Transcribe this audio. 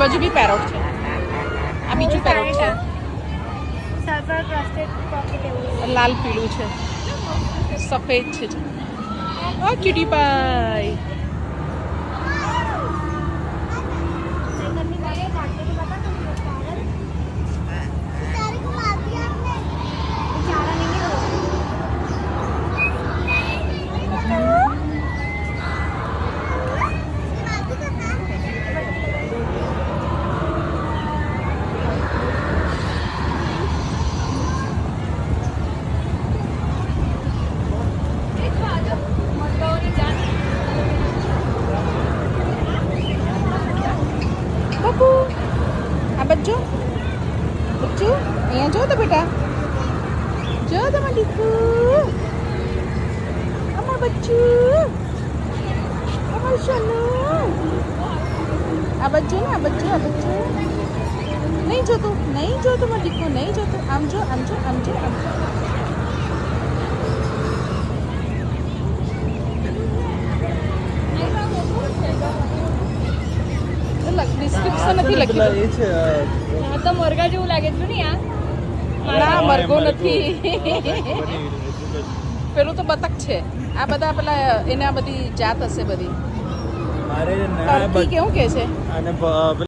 બાજુ બી પેરોટ છે. આ બીજું પેરોટ છે. સલ્ફર ક્રસ્ટેડ પોકેટ એવું. લાલ પીળું છે, સફેદ છે. આ ક્યુટી પાઈ. બાબુ આ બચ્ચો બચ્ચું અહીંયા જો તો બેટા, જો તમારું દીકુ, અમાર બચ્ચું, અમાર સોનું. આ બચ્ચું ને, આ બચ્ચું, આ બચ્ચું નહીં જોતું, નહીં જોતું મારું દીકુ, નહીં જોતું. આમ જો, આમ જો, આમ જો, આમ જો. ડિસ્ક્રિપ્શન નથી લખ્યું. આ તો મોરગા જેવું લાગે છે ને આ. ના મરઘો નથી. પેલું તો બતક છે. આ બધા પેલા એના બધી જાત હશે બધી. અરે ના ટર્કી કેવું કે છે? અને